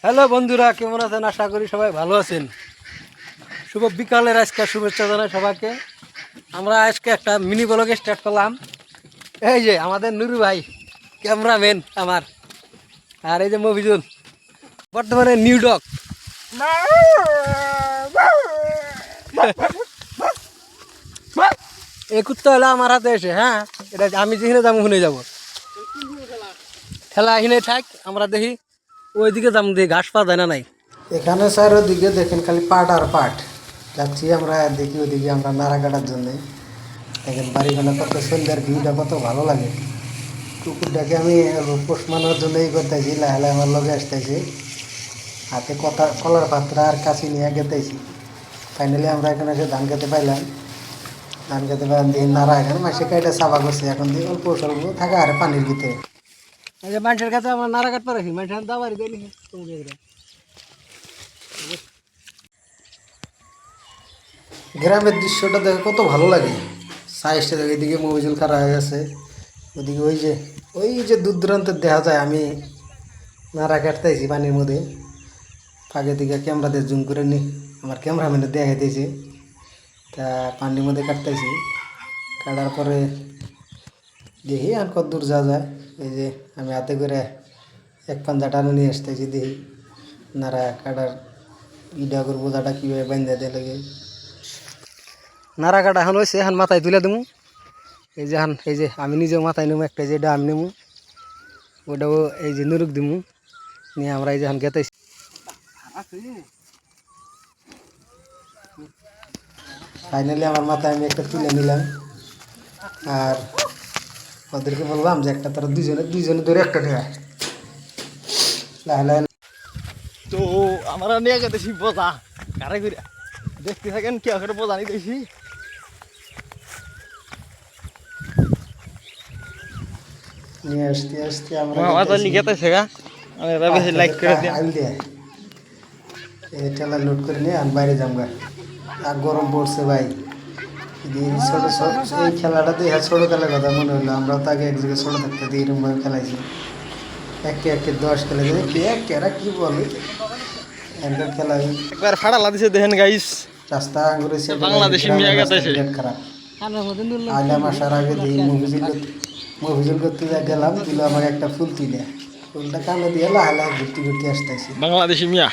Hello বন্ধুরা, কেমন আছেন? আশা করি সবাই ভালো আছেন। শুভ বিকালের আজকে শুভেচ্ছা জানাই সবাইকে। আমরা আজকে একটা মিনি ব্লগে স্টার্ট করলাম। এই যে আমাদের নুরু ভাই ক্যামেরাম্যান আমার, আর এই যে মফিজুল, বর্তমানে নিউ ডগ। এই কুত্তা হলো আমার হাতে এসে, হ্যাঁ এটা আমি যেখানে যাবো ওখানে যাবো। খেলা এখানে থাক, আমরা দেখি ওইদিকে যাবো, দেখি ঘাস পা যায় না নাই। এখানে স্যার ওদিকে দেখেন খালি পাট আর পাট। যাচ্ছি আমরা দেখি ওদিকে আমরা নাড়া কাটার জন্যে। দেখেন বাড়িখানে কত সুন্দর, ভিউটা কত ভালো লাগে। কুকুরটাকে আমি পোষ মানার জন্য এই করতেছি, লাহে আমার লগে আসতেছি, হাতে কলার পাত্রা আর কাছি নিয়ে গেতেছি। ফাইনালি আমরা এখানে এসে ধান খেতে পাইলাম। ধান খেতে পাইলাম দিয়ে নাড়া, এখানে মাসে কাইটা সাফা করছে, এখন দিয়ে অল্প স্বল্প থাকা আর পানির ভিতরে। এই যে মানুষের কাছে আমার নাড়া কাটতে রাখি, মানুষের দাবারি দিলি গ্রামের দৃশ্যটা দেখে কত ভালো লাগে। সাইজটা দেখে, এদিকে মবিজুল খারাপ হয়ে গেছে, ওদিকে ওই যে দূর দূরান্তে দেখা যায় আমি নাড়া কাটতেছি পানির মধ্যে। ফাঁকে দিকে ক্যামেরাতে জুম করে নি আমার ক্যামেরাম্যানে দেখাইতেছি, তা পানির মধ্যে কাটতেছি। কাটার পরে দেখি আর কত দূর যাওয়া যায়। এই যে আমি হাতে করে এক পাঞ্জা টানে নিয়ে আসতেছি, দেখি নাড়া কাটার ইডাগর বোঝাটা কীভাবে বান্ধা দিয়ে লাগে। নাড়া কাটা এখন হয়েছে, এখন মাথায় তুলে দেবো। এই যে এই যে আমি নিজেও মাথায় নেবো একটা, যে ডাম নেবো, ওটাও এই যে নুরুক দিবো নিয়ে আমরা এই যে এখন গেতেছি। ফাইনালি আমার মাথায় আমি একটা তুলে নিলাম, আর ওদেরকে বললাম যে একটা তারা দুইজনে ধরে একটা ঠেকা লাহে লাহে। তো আমরা নিয়ে গেতেছি বোঝা কারে করে, দেখতে থাকেন কি করে বোঝা নিতেছি। নিয়ে আসতে আসতে আমরা ঠেলা লোড করে নিয়ে বাইরে যাবো। আর গরম পড়ছে ভাই, ছোট এই খেলাটা দিয়ে ছোটো খেলার কথা মনে হলো। আমরাও তো আগে এক জায়গায় ছোটো থাকতে দিয়ে এরকমভাবে খেলাইছি, একে 10 খেলে এরা কি বলে এনকার খেলা। একবার ফাড়ালা দিছে দেখেন গাইস, রাস্তা ঘুরেছে বাংলাদেশি মিয়া গেতেছে খারাপ। আইলাম আসার আগে দিয়ে মফিজুল করতে গেলাম, দিল আমাকে একটা ফুল তুলে, ফুলটা কানে দিয়ে লাহে লাহে ঘুরতে ঘুরতে আসতেছি। বাংলাদেশি মিয়া